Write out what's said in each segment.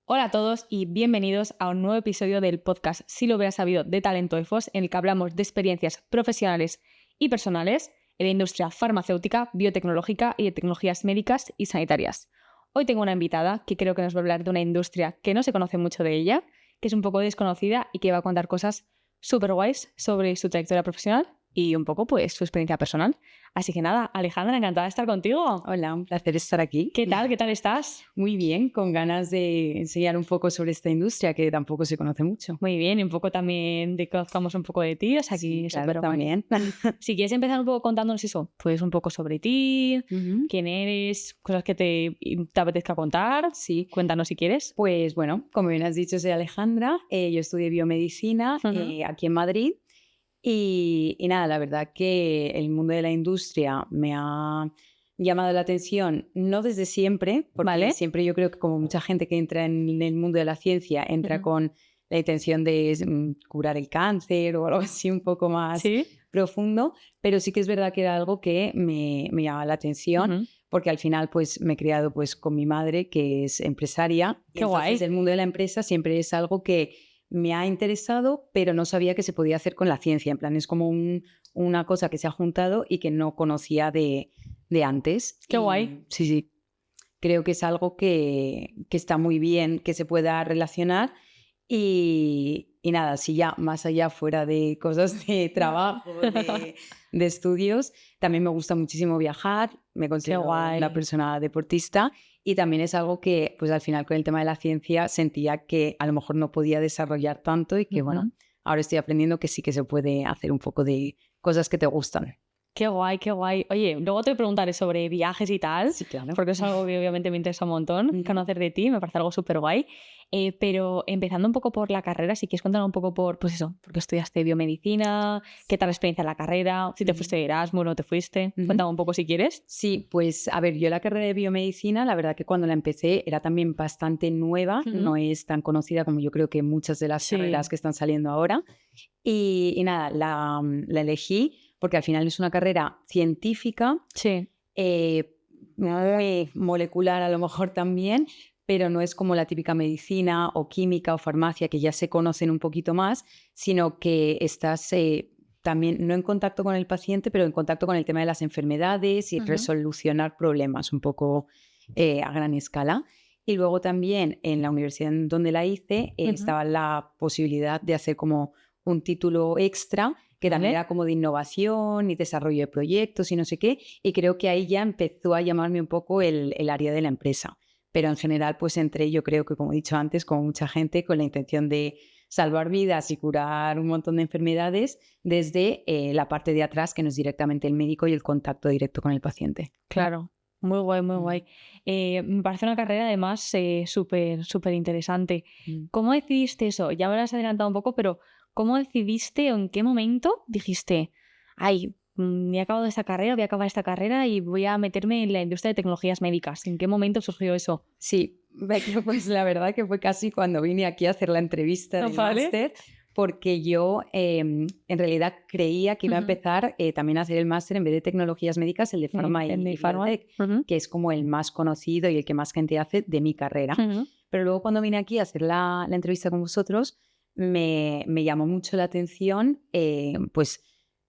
Hola a todos y bienvenidos a un nuevo episodio del podcast Si lo hubieras sabido de Talento EFOS, en el que hablamos de experiencias profesionales y personales en la industria farmacéutica, biotecnológica y de tecnologías médicas y sanitarias. Hoy tengo una invitada que creo que nos va a hablar de una industria que no se conoce mucho de ella, que es un poco desconocida y que va a contar cosas súper guays sobre su trayectoria profesional y un poco pues su experiencia personal. Así que nada, Alejandra, encantada de estar contigo. Hola, un placer estar aquí. ¿Qué tal? ¿Qué tal estás? Muy bien, con ganas de enseñar un poco sobre esta industria que tampoco se conoce mucho. Muy bien, y un poco también de que conozcamos un poco de ti, o sea, Sí, aquí claro, súper guay. también. Si quieres empezar un poco contándonos eso, pues un poco sobre ti, Ujú. quién eres, cosas que te apetezca contar, Sí, cuéntanos si quieres. pues bueno, como bien has dicho, soy Alejandra. Yo estudié biomedicina Ujú. aquí en Madrid y nada, la verdad que el mundo de la industria me ha llamado la atención, no desde siempre, porque ¿Vale? siempre yo creo que como mucha gente que entra en el mundo de la ciencia entra Ujú. con la intención de curar el cáncer o algo así un poco más ¿Sí? profundo, pero sí que es verdad que era algo que me llamaba la atención Ujú. porque al final pues me he criado pues con mi madre que es empresaria y Qué entonces guay. el mundo de la empresa siempre es algo que me ha interesado, pero no sabía que se podía hacer con la ciencia. En plan, es como una cosa que se ha juntado y que no conocía de antes. Qué Y guay. sí, sí, creo que es algo que está muy bien que se pueda relacionar. Y nada, si ya más allá fuera de cosas de trabajo, de estudios, también me gusta muchísimo viajar, me Qué considero una guay. persona deportista y también es algo que, pues al final con el tema de la ciencia sentía que a lo mejor no podía desarrollar tanto y que bueno, Ujú. ahora estoy aprendiendo que sí que se puede hacer un poco de cosas que te gustan. Qué guay, qué guay. Oye, luego te preguntaré sobre viajes y tal, Sí, claro. porque es algo que obviamente me interesa un montón Ujú. conocer de ti, me parece algo súper guay. Pero empezando un poco por la carrera, si quieres contar un poco por, pues eso, porque estudiaste biomedicina, qué tal la experiencia en la carrera, si te Ujú. fuiste de Erasmus, no te fuiste, Ujú. cuéntame un poco si quieres. Sí, pues a ver, yo la carrera de biomedicina, la verdad que cuando la empecé era también bastante nueva, Ujú. no es tan conocida como yo creo que muchas de las carreras Sí. que están saliendo ahora. Y nada, la elegí porque al final es una carrera científica, Sí. eh, muy molecular a lo mejor también, pero no es como la típica medicina o química o farmacia que ya se conocen un poquito más, sino que estás también no en contacto con el paciente, pero en contacto con el tema de las enfermedades y Ujú. resolucionar problemas un poco a gran escala. Y luego también en la universidad en donde la hice Ujú. estaba la posibilidad de hacer como un título extra que también ¿Vale? era como de innovación y desarrollo de proyectos y no sé qué, y creo que ahí ya empezó a llamarme un poco el área de la empresa. Pero en general, pues entré, yo creo que como he dicho antes, como mucha gente, con la intención de salvar vidas y curar un montón de enfermedades desde la parte de atrás, que no es directamente el médico y el contacto directo con el paciente. Claro. Muy guay, muy Mm, guay. Me parece una carrera además súper, súper interesante. mm. ¿Cómo decidiste eso? Ya me lo has adelantado un poco, pero ¿cómo decidiste o en qué momento dijiste, ay, he acabado esta carrera, voy a acabar esta carrera y voy a meterme en la industria de tecnologías médicas? ¿En qué momento surgió eso? Sí, pues la verdad que fue casi cuando vine aquí a hacer la entrevista del ¿Vale? máster, porque yo en realidad creía que iba a Ujú. empezar también a hacer el máster en vez de tecnologías médicas, el de farma En mi y farma. biotech, Ujú. que es como el más conocido y el que más gente hace de mi carrera. Ujú. Pero luego cuando vine aquí a hacer la entrevista con vosotros, me llamó mucho la atención pues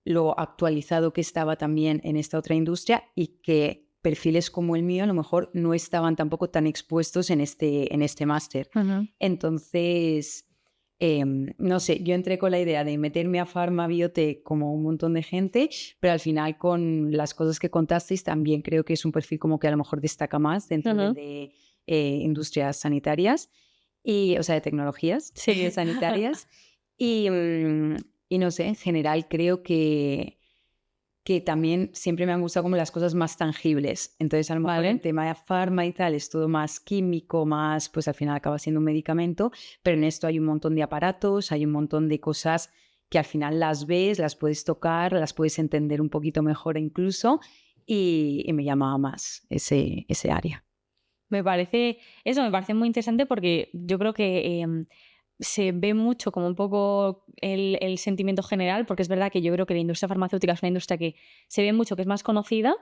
lo actualizado que estaba también en esta otra industria y que perfiles como el mío a lo mejor no estaban tampoco tan expuestos en este máster. Ujú. Entonces, no sé, yo entré con la idea de meterme a Pharma Biotech como un montón de gente, pero al final con las cosas que contasteis también creo que es un perfil como que a lo mejor destaca más dentro del Ujú. de industrias sanitarias, y, o sea, de tecnologías Sí. sanitarias. Y, y no sé, en general creo que también siempre me han gustado como las cosas más tangibles. Entonces, a lo mejor el Vale. tema de farma y tal es todo más químico, más, pues al final acaba siendo un medicamento, pero en esto hay un montón de aparatos, hay un montón de cosas que al final las ves, las puedes tocar, las puedes entender un poquito mejor incluso, y me llamaba más ese área. Me parece, eso me parece muy interesante porque yo creo que se ve mucho como un poco el sentimiento general, porque es verdad que yo creo que la industria farmacéutica es una industria que se ve mucho, que es más conocida,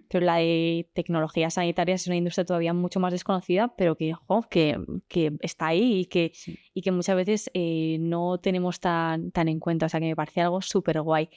pero la de tecnología sanitaria es una industria todavía mucho más desconocida, pero que está ahí Sí. y que muchas veces no tenemos tan en cuenta. O sea, que me parece algo súper guay.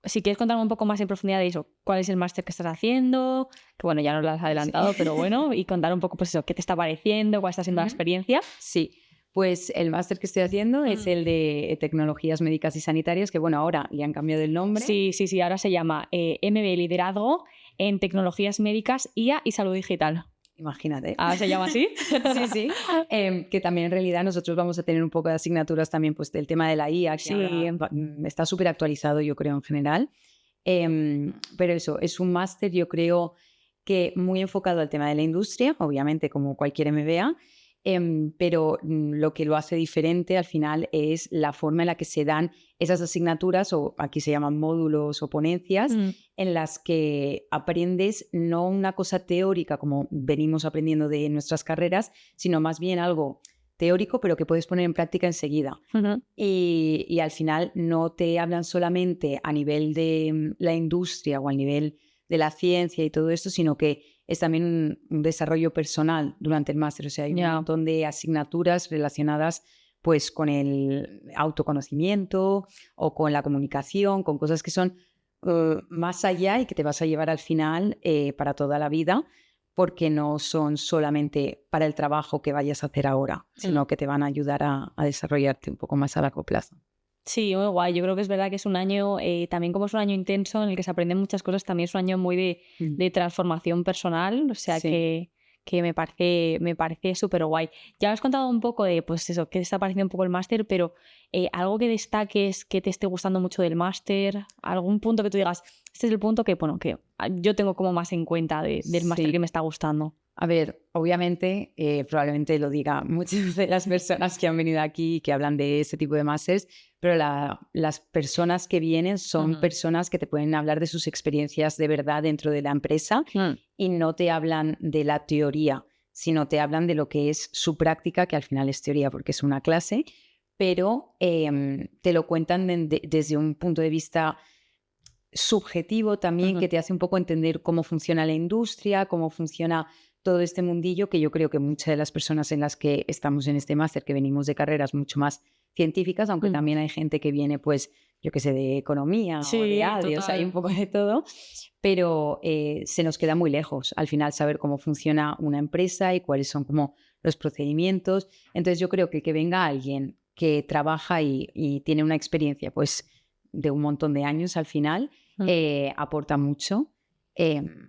Si quieres contarme un poco más en profundidad de eso, ¿cuál es el máster que estás haciendo? Que bueno, ya nos lo has adelantado, Sí. pero bueno, y contar un poco, pues eso, qué te está pareciendo, cuál está siendo la experiencia. Sí, pues el máster que estoy haciendo es el de Tecnologías Médicas y Sanitarias, que bueno, ahora le han cambiado el nombre. Sí, ahora se llama MBA Liderazgo en Tecnologías Médicas, IA y Salud Digital. Imagínate. ¿Ahora se llama así? Sí. Que también en realidad nosotros vamos a tener un poco de asignaturas también pues del tema de la IA, que Sí. ahora está súper actualizado yo creo en general. Pero eso, es un máster yo creo que muy enfocado al tema de la industria, obviamente como cualquier MBA, pero lo que lo hace diferente al final es la forma en la que se dan esas asignaturas, o aquí se llaman módulos o ponencias, en las que aprendes no una cosa teórica como venimos aprendiendo de nuestras carreras, sino más bien algo teórico, pero que puedes poner en práctica enseguida. Y al final no te hablan solamente a nivel de la industria o a nivel de la ciencia y todo esto, sino que es también un desarrollo personal durante el máster. O sea, hay un montón de asignaturas relacionadas pues con el autoconocimiento o con la comunicación, con cosas que son más allá y que te vas a llevar al final para toda la vida, porque no son solamente para el trabajo que vayas a hacer ahora, sino que te van a ayudar a desarrollarte un poco más a largo plazo. Sí, muy guay. Yo creo que es verdad que es un año, también como es un año intenso en el que se aprenden muchas cosas, también es un año muy de transformación personal, o sea Sí. que me parece súper guay. Ya me has contado un poco de, pues eso, qué te está pareciendo un poco el máster, pero algo que destaques, que te esté gustando mucho del máster, algún punto que tú digas, este es el punto que, bueno, que yo tengo como más en cuenta del máster que me está gustando. A ver, obviamente, probablemente lo diga muchas de las personas que han venido aquí y que hablan de ese tipo de másters, pero las personas que vienen son personas que te pueden hablar de sus experiencias de verdad dentro de la empresa y no te hablan de la teoría, sino te hablan de lo que es su práctica, que al final es teoría porque es una clase, pero te lo cuentan desde un punto de vista subjetivo también, que te hace un poco entender cómo funciona la industria, cómo funciona todo este mundillo, que yo creo que muchas de las personas en las que estamos en este máster, que venimos de carreras mucho más científicas, aunque también hay gente que viene, pues, yo qué sé, de economía o de ADE, o sea, hay un poco de todo, pero se nos queda muy lejos al final saber cómo funciona una empresa y cuáles son como los procedimientos. Entonces yo creo que venga alguien que trabaja y tiene una experiencia, pues, de un montón de años al final, aporta mucho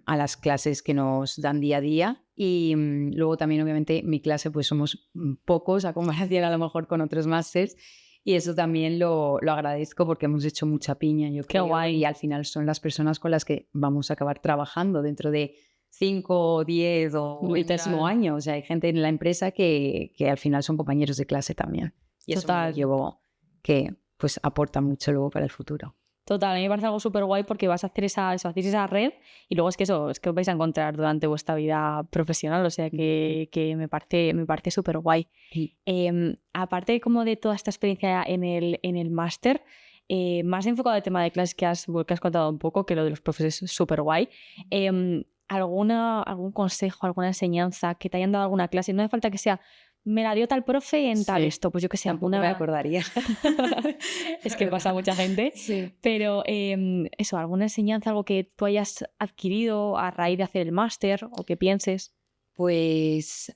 a las clases que nos dan día a día. Y luego también, obviamente, mi clase, pues somos pocos a comparación a lo mejor con otros másters. Y eso también lo agradezco porque hemos hecho mucha piña, yo creo. Qué guay. Y al final son las personas con las que vamos a acabar trabajando dentro de 5, 10 o el décimo año. O sea, hay gente en la empresa que al final son compañeros de clase también. Y eso me lo llevo que pues aporta mucho luego para el futuro. Total, a mí me parece algo súper guay porque vas a hacer hacéis esa red y luego es que os vais a encontrar durante vuestra vida profesional, o sea que me parece súper guay. Sí. Aparte como de toda esta experiencia en el máster, más enfocado al tema de clases que has contado un poco, que lo de los profesores es súper guay, ¿algún consejo, alguna enseñanza que te hayan dado alguna clase? No hace falta que sea me la dio tal profe en tal esto, pues yo que sé, Tampoco me acordaría. Es que pasa a mucha gente, pero eso, alguna enseñanza, algo que tú hayas adquirido a raíz de hacer el máster o que pienses. Pues,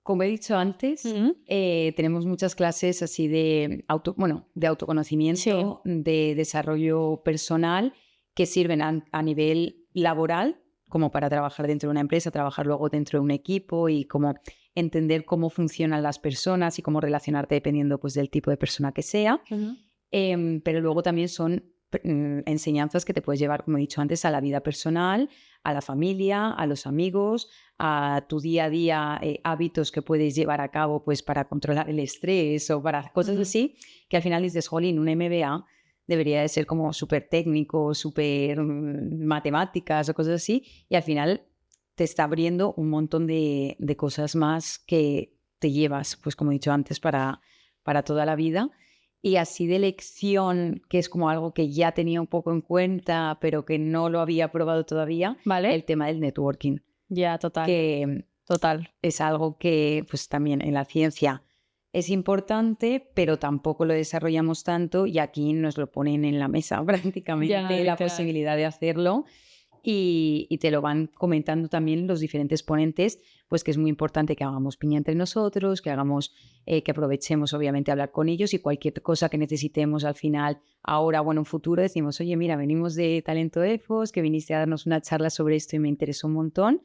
como he dicho antes, tenemos muchas clases así de autoconocimiento, de desarrollo personal, que sirven a nivel laboral, como para trabajar dentro de una empresa, trabajar luego dentro de un equipo y como entender cómo funcionan las personas y cómo relacionarte dependiendo pues, del tipo de persona que sea. Pero luego también son enseñanzas que te puedes llevar, como he dicho antes, a la vida personal, a la familia, a los amigos, a tu día a día, hábitos que puedes llevar a cabo pues, para controlar el estrés o para cosas así, que al final dices, jolín, un MBA debería de ser como súper técnico, súper matemáticas o cosas así, y al final te está abriendo un montón de cosas más que te llevas, pues como he dicho antes, para toda la vida. Y así de lección, que es como algo que ya tenía un poco en cuenta, pero que no lo había probado todavía, ¿Vale? el tema del networking, Ya, total. que Total. es algo que pues también en la ciencia es importante, pero tampoco lo desarrollamos tanto y aquí nos lo ponen en la mesa prácticamente Ya, la literal. posibilidad de hacerlo y te lo van comentando también los diferentes ponentes, pues que es muy importante que hagamos piña entre nosotros, que hagamos, que aprovechemos obviamente a hablar con ellos y cualquier cosa que necesitemos al final, ahora o en un futuro, decimos, oye, mira, venimos de Talento EFOS, que viniste a darnos una charla sobre esto y me interesó un montón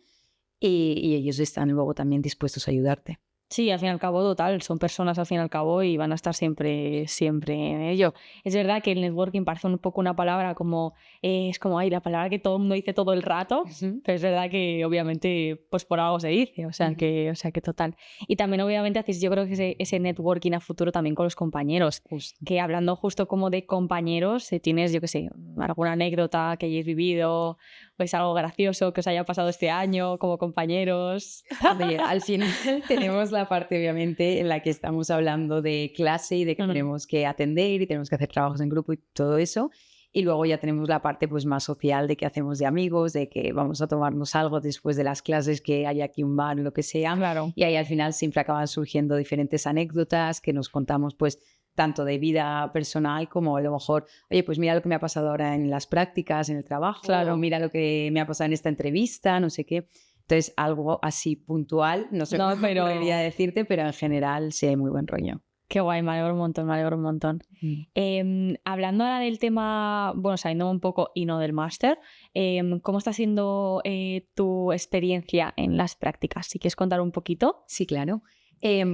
y ellos están luego también dispuestos a ayudarte. Sí, al fin y al cabo, total, son personas al fin y al cabo y van a estar siempre, siempre en ello. Es verdad que el networking parece un poco una palabra como, es como, ay, la palabra que todo el mundo dice todo el rato, Ujú. pero es verdad que obviamente, pues por algo se dice, o sea que total. Y también obviamente hacéis, yo creo que ese networking a futuro también con los compañeros, Justo. que hablando justo como de compañeros, si tienes, yo qué sé, alguna anécdota que hayáis vivido, pues algo gracioso que os haya pasado este año como compañeros. A ver, al final tenemos la parte, obviamente, en la que estamos hablando de clase y de que Ujú. tenemos que atender y tenemos que hacer trabajos en grupo y todo eso. Y luego ya tenemos la parte pues, más social de que hacemos de amigos, de que vamos a tomarnos algo después de las clases, que hay aquí un bar o lo que sea. Claro. Y ahí al final siempre acaban surgiendo diferentes anécdotas que nos contamos pues tanto de vida personal como a lo mejor, oye, pues mira lo que me ha pasado ahora en las prácticas, en el trabajo, Claro. o mira lo que me ha pasado en esta entrevista, no sé qué. Entonces, algo así puntual, no sé No, cómo pero podría decirte, pero en general sí hay muy buen rollo. qué guay, me alegro un montón, me alegro un montón. Hablando ahora del tema, bueno, saliendo un poco y no del máster, ¿cómo está siendo tu experiencia en las prácticas? Si quieres contar un poquito. Sí, claro.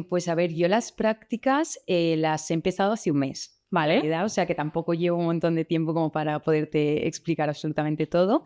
Pues a ver, yo las prácticas las he empezado hace un mes, en ¿Vale? realidad, o sea que tampoco llevo un montón de tiempo como para poderte explicar absolutamente todo.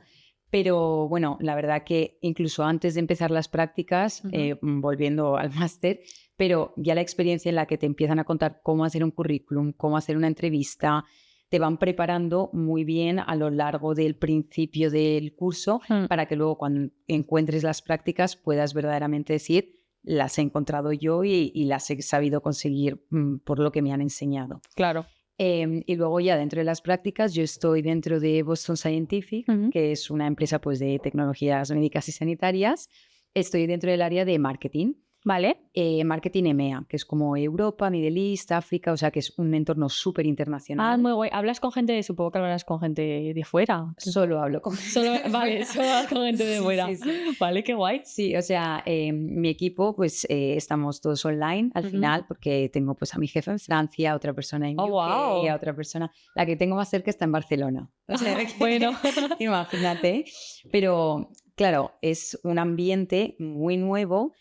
Pero bueno, la verdad que incluso antes de empezar las prácticas, Ujú. volviendo al máster, pero ya la experiencia en la que te empiezan a contar cómo hacer un currículum, cómo hacer una entrevista, te van preparando muy bien a lo largo del principio del curso Mm, para que luego cuando encuentres las prácticas puedas verdaderamente decir, las he encontrado yo y las he sabido conseguir por lo que me han enseñado. claro. Y luego ya dentro de las prácticas, yo estoy dentro de Boston Scientific, Ujú. que es una empresa pues, de tecnologías médicas y sanitarias. Estoy dentro del área de marketing, ¿Vale? marketing EMEA, que es como Europa, Middle East, África, o sea que es un entorno súper Ah, internacional. muy guay. ¿Hablas con gente, supongo que hablarás con gente de fuera? Solo hablo con Solo, vale, solo hablas con gente de Sí, fuera. sí, sí. Vale, qué guay. Sí, o sea, mi equipo, pues estamos todos online al Ujú. final, porque tengo pues a mi jefe en Francia, a otra persona en Oh, UK, a wow. otra persona, la que tengo más cerca está en Barcelona. O sea, que Bueno. imagínate. Pero claro, es un ambiente muy nuevo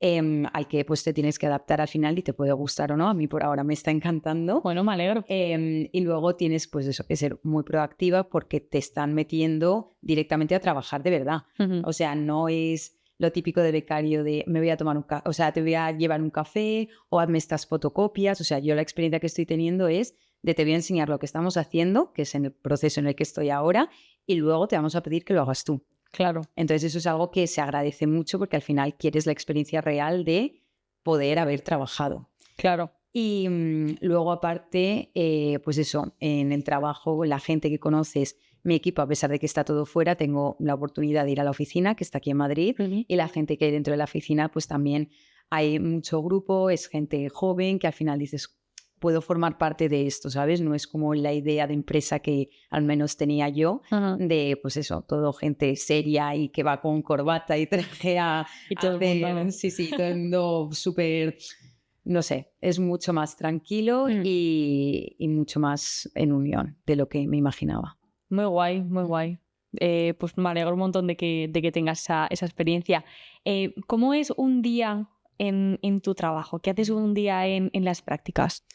al que pues te tienes que adaptar al final y te puede gustar o no. A mí por ahora me está encantando. Bueno, me alegro. Y luego tienes pues eso, que ser muy proactiva porque te están metiendo directamente a trabajar de verdad. Ujú. O sea, no es lo típico de becario de me voy a tomar un café, o sea, te voy a llevar un café o hazme estas fotocopias. O sea, yo la experiencia que estoy teniendo es de te voy a enseñar lo que estamos haciendo, que es en el proceso en el que estoy ahora, y luego te vamos a pedir que lo hagas tú. Claro, Entonces eso es algo que se agradece mucho porque al final quieres la experiencia real de poder haber trabajado. claro. Y luego aparte, pues eso, en el trabajo, la gente que conoces, mi equipo, a pesar de que está todo fuera, tengo la oportunidad de ir a la oficina, que está aquí en Madrid, Ujú. y la gente que hay dentro de la oficina, pues también hay mucho grupo, es gente joven que al final dices, puedo formar parte de esto, ¿sabes? No es como la idea de empresa que al menos tenía yo, Ajá. de pues eso, todo gente seria y que va con corbata y traje a Y todo el hacer, mundo. sí, sí, todo el mundo súper, no sé, es mucho más tranquilo Mm. y mucho más en unión de lo que me imaginaba. Muy guay, muy guay. Pues me alegro un montón de que tengas esa experiencia. ¿Cómo es un día en tu trabajo? ¿Qué haces un día en las prácticas?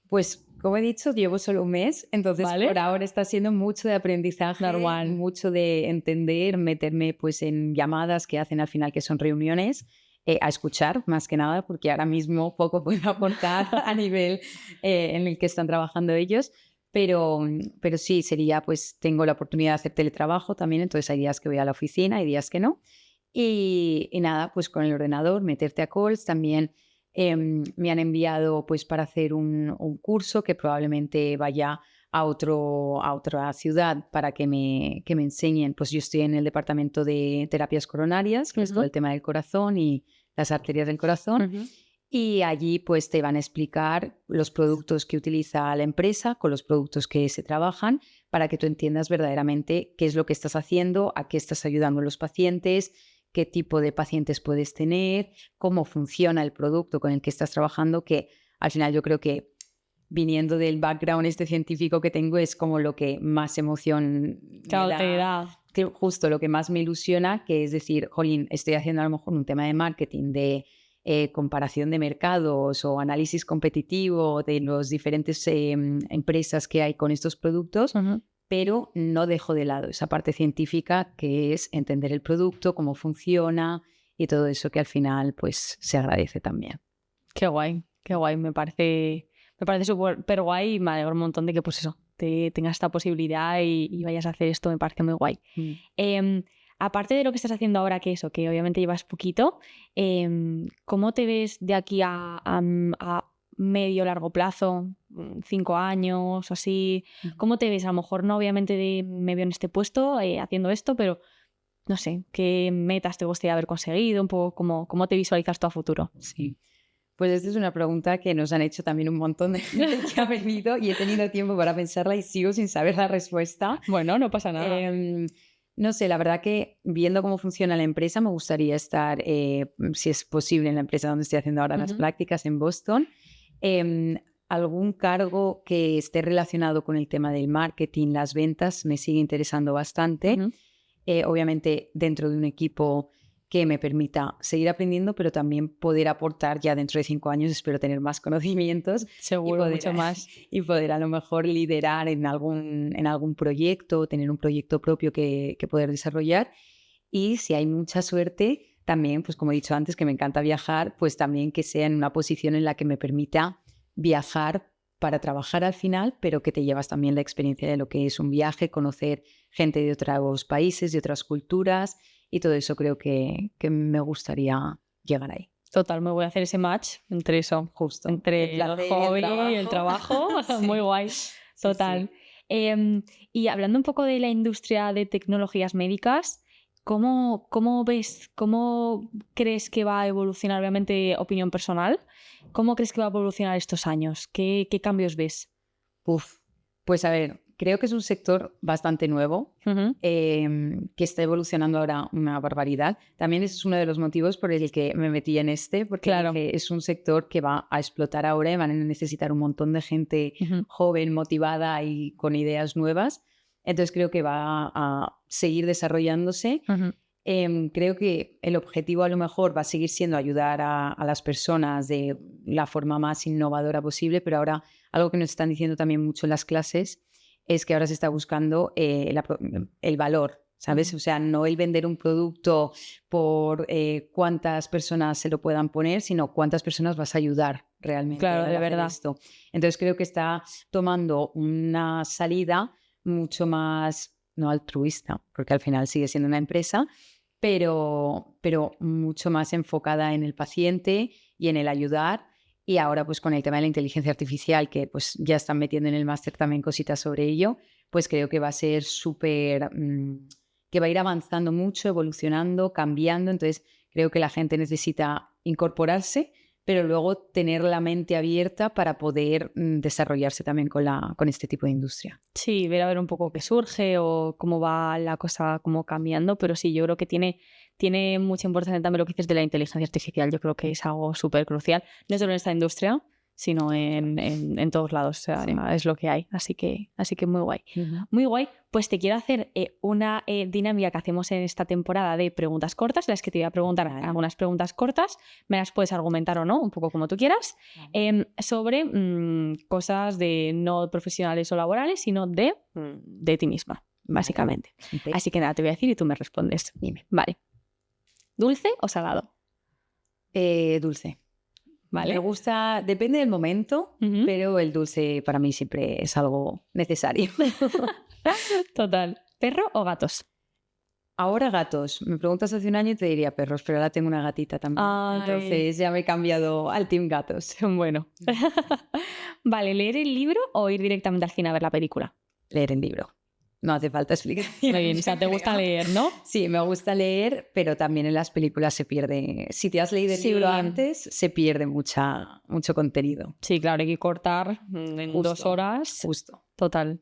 Pues, como he dicho, llevo solo un mes, entonces ¿Vale? por ahora está siendo mucho de aprendizaje, Normal. mucho de entender, meterme pues en llamadas que hacen al final, que son reuniones, a escuchar más que nada, porque ahora mismo poco puedo aportar a nivel en el que están trabajando ellos, pero sí, sería pues tengo la oportunidad de hacer teletrabajo también, entonces hay días que voy a la oficina, hay días que no. Y nada, pues con el ordenador, meterte a calls también. Me han enviado pues para hacer un curso que probablemente vaya a otra ciudad para que me enseñen. Pues yo estoy en el departamento de terapias coronarias, que es todo el tema del corazón y las arterias del corazón. Y allí pues te van a explicar los productos que utiliza la empresa con los productos que se trabajan para que tú entiendas verdaderamente qué es lo que estás haciendo, a qué estás ayudando a los pacientes, qué tipo de pacientes puedes tener, cómo funciona el producto con el que estás trabajando, que al final yo creo que viniendo del background científico que tengo es como lo que más emoción me da. Que justo lo que más me ilusiona, que es decir, jolín, estoy haciendo a lo mejor un tema de marketing, de comparación de mercados o análisis competitivo de las diferentes empresas que hay con estos productos, pero no dejo de lado esa parte científica que es entender el producto, cómo funciona y todo eso que al final pues se agradece también. Qué guay, me parece súper guay y me alegro un montón de que pues eso, tengas esta posibilidad y vayas a hacer esto, me parece muy guay. Aparte de lo que estás haciendo ahora, que obviamente llevas poquito, ¿cómo te ves de aquí a medio largo plazo, 5 años o así? ¿Cómo te ves? A lo mejor no, obviamente me veo en este puesto haciendo esto, pero no sé, ¿qué metas te gustaría haber conseguido? Un poco cómo te visualizas tú a futuro. Sí. Pues esta es una pregunta que nos han hecho también un montón de gente que ha venido y he tenido tiempo para pensarla y sigo sin saber la respuesta. Bueno, no pasa nada. No sé, la verdad que viendo cómo funciona la empresa me gustaría estar, si es posible, en la empresa donde estoy haciendo ahora las prácticas en Boston. Algún cargo que esté relacionado con el tema del marketing, las ventas, me sigue interesando bastante. Obviamente dentro de un equipo que me permita seguir aprendiendo, pero también poder aportar ya dentro de 5 años, espero tener más conocimientos. Seguro, mucho más. Y poder a lo mejor liderar en algún proyecto, tener un proyecto propio que poder desarrollar. Y si hay mucha suerte, también, pues como he dicho antes, que me encanta viajar, pues también que sea en una posición en la que me permita viajar para trabajar al final, pero que te llevas también la experiencia de lo que es un viaje, conocer gente de otros países, de otras culturas, y todo eso creo que me gustaría llegar ahí. Total, me voy a hacer ese match entre eso, justo. Entre el hobby y el trabajo. Sí. Muy guay. Total. Sí. Y hablando un poco de la industria de tecnologías médicas, ¿cómo ves, cómo crees que va a evolucionar, obviamente opinión personal, cómo crees que va a evolucionar estos años? ¿Qué cambios ves? Pues a ver, creo que es un sector bastante nuevo, que está evolucionando ahora una barbaridad. También ese es uno de los motivos por el que me metí en porque dije, es un sector que va a explotar ahora y van a necesitar un montón de gente joven, motivada y con ideas nuevas. Entonces creo que va a seguir desarrollándose. Creo que el objetivo a lo mejor va a seguir siendo ayudar a las personas de la forma más innovadora posible, pero ahora algo que nos están diciendo también mucho en las clases es que ahora se está buscando el valor, ¿sabes? O sea, no el vender un producto por cuántas personas se lo puedan poner, sino cuántas personas vas a ayudar realmente. Claro, de verdad. Esto. Entonces creo que está tomando una salida mucho más, no altruista, porque al final sigue siendo una empresa, pero mucho más enfocada en el paciente y en el ayudar. Y ahora pues con el tema de la inteligencia artificial, que pues ya están metiendo en el máster también cositas sobre ello, pues creo que va a ser súper, que va a ir avanzando mucho, evolucionando, cambiando. Entonces creo que la gente necesita incorporarse, pero luego tener la mente abierta para poder desarrollarse también con este tipo de industria. Sí, ver a ver un poco qué surge o cómo va la cosa como cambiando, pero sí, yo creo que tiene mucha importancia también lo que dices de la inteligencia artificial. Yo creo que es algo súper crucial, no solo en esta industria, sino en todos lados. O sea, sí. Es lo que hay. Así que muy guay. Muy guay. Pues te quiero hacer una dinámica que hacemos en esta temporada de preguntas cortas, las que te voy a preguntar algunas preguntas cortas. Me las puedes argumentar o no, un poco como tú quieras, sobre cosas de no profesionales o laborales, sino de ti misma, básicamente. Okay. Así que nada, te voy a decir y tú me respondes. Dime. Vale. ¿Dulce o salado? Dulce. Vale. Me gusta, depende del momento, pero el dulce para mí siempre es algo necesario. Total. ¿Perro o gatos? Ahora gatos. Me preguntas hace un año y te diría perros, pero ahora tengo una gatita también. Ay. Entonces ya me he cambiado al team gatos. Bueno. Vale, ¿leer el libro o ir directamente al cine a ver la película? Leer el libro. No hace falta explicación. Muy bien, o sea, te gusta creo. leer, ¿no? Sí, me gusta leer, pero también en las películas se pierde. Si te has leído el Sí. libro antes, se pierde mucho contenido. Sí, claro, hay que cortar en Justo, 2 horas. Justo. Total.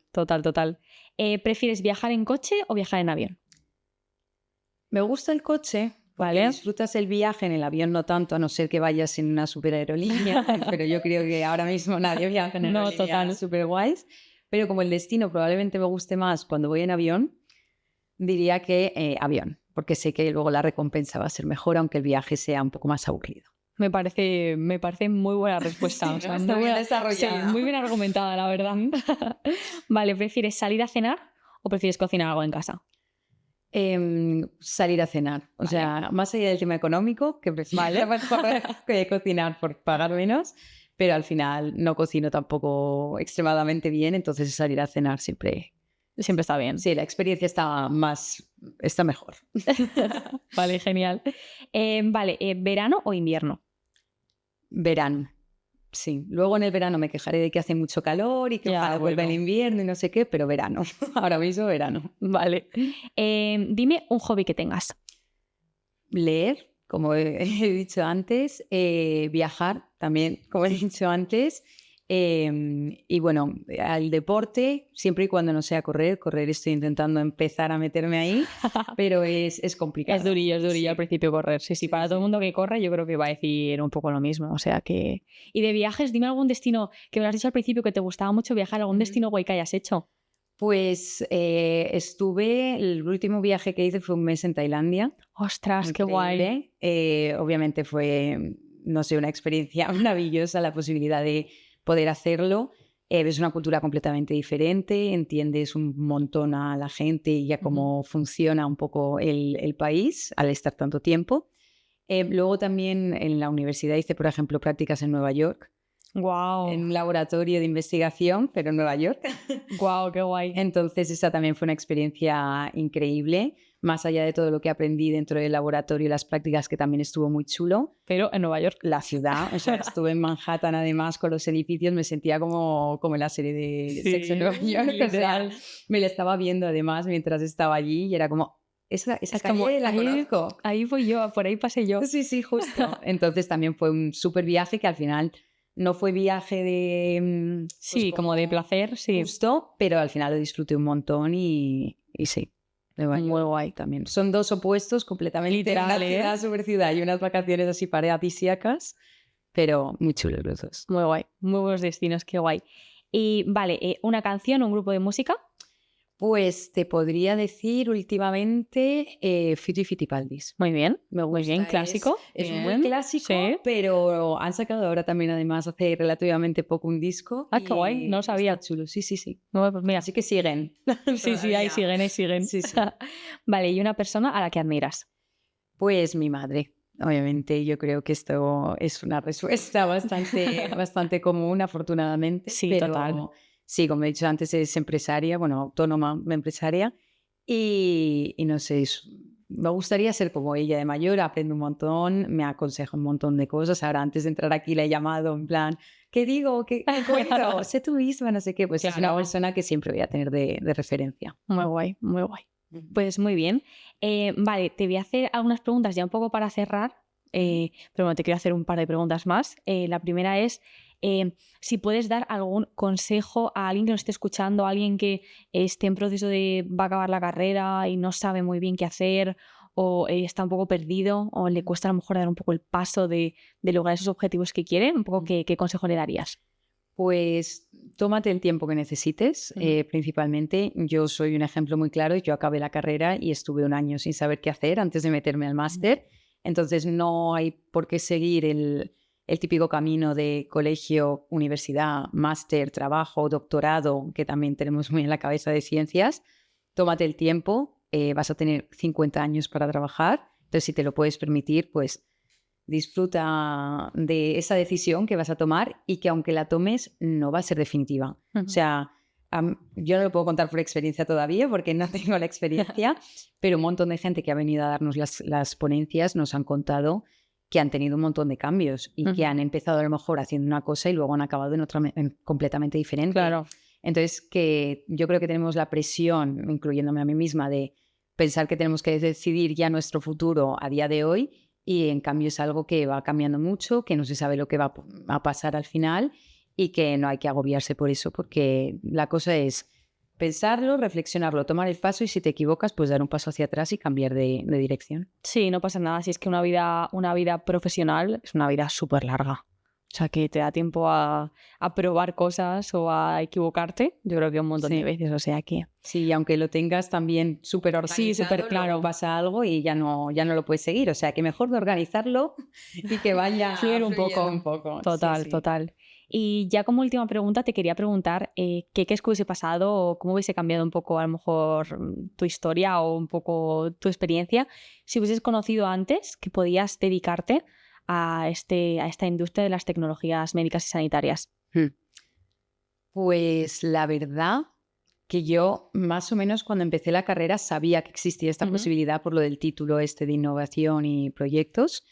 ¿Prefieres viajar en coche o viajar en avión? Me gusta el coche. Porque Vale. disfrutas el viaje, en el avión no tanto, a no ser que vayas en una super aerolínea, pero yo creo que ahora mismo nadie viaja en No, aerolíneas total. super guays. Pero como el destino probablemente me guste más cuando voy en avión, diría que avión, porque sé que luego la recompensa va a ser mejor, aunque el viaje sea un poco más aburrido. Me parece muy buena respuesta. Sí, o sea, ¿no? Está muy bien buena- desarrollada. sí, muy bien argumentada, la verdad. Vale, ¿prefieres salir a cenar o prefieres cocinar algo en casa? Salir a cenar. O sea, más allá del tema económico, que prefiero mejor que cocinar por pagar menos, pero al final no cocino tampoco extremadamente bien, entonces salir a cenar siempre. Siempre está bien. Sí, la experiencia está mejor. Vale, genial. Vale, ¿verano o invierno? Verano. Sí, luego en el verano me quejaré de que hace mucho calor y que Ya, ojalá vuelva el bueno. invierno y no sé qué, pero verano. Ahora mismo verano. Vale. Dime un hobby que tengas. Leer, como he dicho antes, viajar también, como he dicho antes, y bueno, al deporte, siempre y cuando no sea correr estoy intentando empezar a meterme ahí, pero es complicado. Es durillo Sí. al principio correr. Sí, Sí, para todo el sí. mundo que corre yo creo que va a decir un poco lo mismo. O sea que... Y de viajes, dime algún destino que me lo has dicho al principio que te gustaba mucho viajar, algún Ujú. destino guay que hayas hecho. Pues el último viaje que hice fue un mes en Tailandia. Ostras, qué guay. Increíble. Obviamente fue, no sé, una experiencia maravillosa la posibilidad de poder hacerlo. Es una cultura completamente diferente, entiendes un montón a la gente y a cómo funciona un poco el país al estar tanto tiempo. Luego también en la universidad hice, por ejemplo, prácticas en Nueva York, Wow. en un laboratorio de investigación, pero en Nueva York. Wow, qué guay. Entonces esa también fue una experiencia increíble, más allá de todo lo que aprendí dentro del laboratorio y las prácticas, que también estuvo muy chulo. Pero en Nueva York. La ciudad, o sea, estuve en Manhattan además con los edificios, me sentía como en la serie de Sex en Nueva York, o sea, literal. me la estaba viendo además mientras estaba allí y era como, esa Es calle como, la conozco. ahí voy yo, por ahí pasé yo. Sí, justo. Entonces también fue un súper viaje que al final no fue viaje de... Sí, como de placer, sí. Justo, pero al final lo disfruté un montón y sí. Nueva Muy York guay. también. Son dos opuestos completamente. Literal, Una ciudad, super ciudad y unas vacaciones así paradisíacas, pero muy chulos los dos. Muy guay. Muy buenos destinos, qué guay. Y vale, ¿una canción o un grupo de música? Pues te podría decir últimamente Fiti Fitipaldis. Muy bien. Me Muy bien, gusta, clásico. Es Bien. muy clásico, Sí. pero han sacado ahora también, además, hace relativamente poco un disco. Ah, qué guay, no lo sabía. Está chulo, sí. No, pues mira. Así que siguen. Sí, ahí siguen. Sí. Vale, ¿y una persona a la que admiras? Pues mi madre. Obviamente, yo creo que esto es una respuesta bastante común, afortunadamente. Sí, pero total. Sí, como he dicho antes, es empresaria, bueno, autónoma empresaria. Y no sé, me gustaría ser como ella de mayor, aprendo un montón, me aconseja un montón de cosas. Ahora, antes de entrar aquí, la he llamado en plan, ¿qué digo? ¿Qué cuento? Sé tú misma, no sé qué. Pues es una Claro. persona que siempre voy a tener de referencia. Muy guay, muy guay. Pues muy bien. Vale, te voy a hacer algunas preguntas ya un poco para cerrar, pero bueno, te quiero hacer un par de preguntas más. La primera es si puedes dar algún consejo a alguien que nos esté escuchando, a alguien que esté en proceso va a acabar la carrera y no sabe muy bien qué hacer, o está un poco perdido, o le cuesta a lo mejor dar un poco el paso de lograr esos objetivos que quiere, un poco qué consejo le darías. Pues tómate el tiempo que necesites, principalmente. Yo soy un ejemplo muy claro. Yo acabé la carrera y estuve un año sin saber qué hacer antes de meterme al máster. Entonces no hay por qué seguir el típico camino de colegio, universidad, máster, trabajo, doctorado, que también tenemos muy en la cabeza de ciencias. Tómate el tiempo, vas a tener 50 años para trabajar. Entonces, si te lo puedes permitir, pues disfruta de esa decisión que vas a tomar y que aunque la tomes no va a ser definitiva. O sea, yo no lo puedo contar por experiencia todavía porque no tengo la experiencia, pero un montón de gente que ha venido a darnos las ponencias nos han contado que han tenido un montón de cambios y que han empezado a lo mejor haciendo una cosa y luego han acabado en otra completamente diferente. Claro. Entonces, que yo creo que tenemos la presión, incluyéndome a mí misma, de pensar que tenemos que decidir ya nuestro futuro a día de hoy y en cambio es algo que va cambiando mucho, que no se sabe lo que va a pasar al final y que no hay que agobiarse por eso, porque la cosa es pensarlo, reflexionarlo, tomar el paso y si te equivocas, pues dar un paso hacia atrás y cambiar de dirección. Sí, no pasa nada. Si es que una vida profesional es una vida súper larga. O sea, que te da tiempo a probar cosas o a equivocarte. Yo creo que un montón de veces, o sea que... Sí, aunque lo tengas también súper organizado, sí, súper claro. Pasa algo y ya no lo puedes seguir. O sea, que mejor de organizarlo y que vaya fluir un poco. Total, total. Y ya como última pregunta te quería preguntar qué crees que hubiese pasado o cómo hubiese cambiado un poco a lo mejor tu historia o un poco tu experiencia si hubieses conocido antes que podías dedicarte a esta industria de las tecnologías médicas y sanitarias. Pues la verdad que yo más o menos cuando empecé la carrera sabía que existía esta posibilidad por lo del título de innovación y proyectos,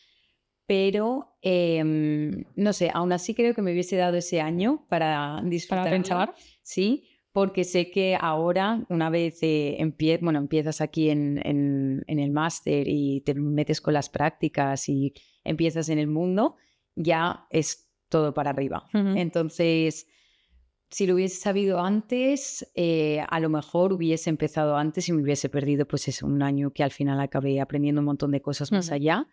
pero no sé, aún así creo que me hubiese dado ese año para disfrutar. ¿Para pensar? Sí, porque sé que ahora, una vez empiezas aquí en el máster y te metes con las prácticas y empiezas en el mundo, ya es todo para arriba. Entonces, si lo hubiese sabido antes, a lo mejor hubiese empezado antes y me hubiese perdido pues un año que al final acabé aprendiendo un montón de cosas más allá.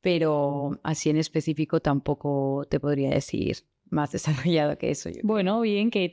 Pero así en específico tampoco te podría decir más desarrollado que eso. Bueno, bien, que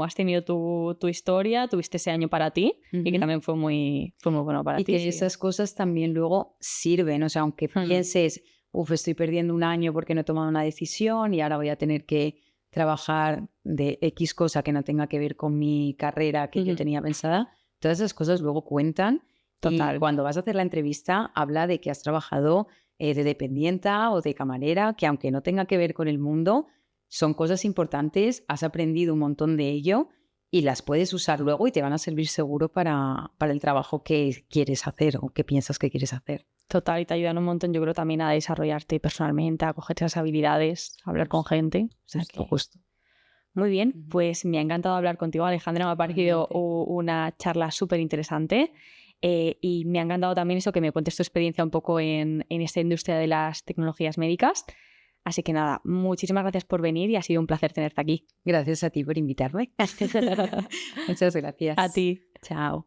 has tenido tu historia, tuviste ese año para ti y que también fue muy bueno para ti. Y que esas cosas también luego sirven, o sea, aunque pienses, estoy perdiendo un año porque no he tomado una decisión y ahora voy a tener que trabajar de X cosa que no tenga que ver con mi carrera que yo tenía pensada, todas esas cosas luego cuentan. Total. Y cuando vas a hacer la entrevista, habla de que has trabajado de dependienta o de camarera, que aunque no tenga que ver con el mundo, son cosas importantes, has aprendido un montón de ello y las puedes usar luego y te van a servir seguro para el trabajo que quieres hacer o que piensas que quieres hacer. Total, y te ayudan un montón, yo creo, también a desarrollarte personalmente, a coger esas habilidades, a hablar con gente. O sea, Justo. Muy bien, pues me ha encantado hablar contigo, Alejandra, me ha parecido una charla súper interesante. Y me ha encantado también eso que me cuentes tu experiencia un poco en esta industria de las tecnologías médicas. Así que nada, muchísimas gracias por venir y ha sido un placer tenerte aquí. Gracias a ti por invitarme. Muchas gracias. A ti. Chao.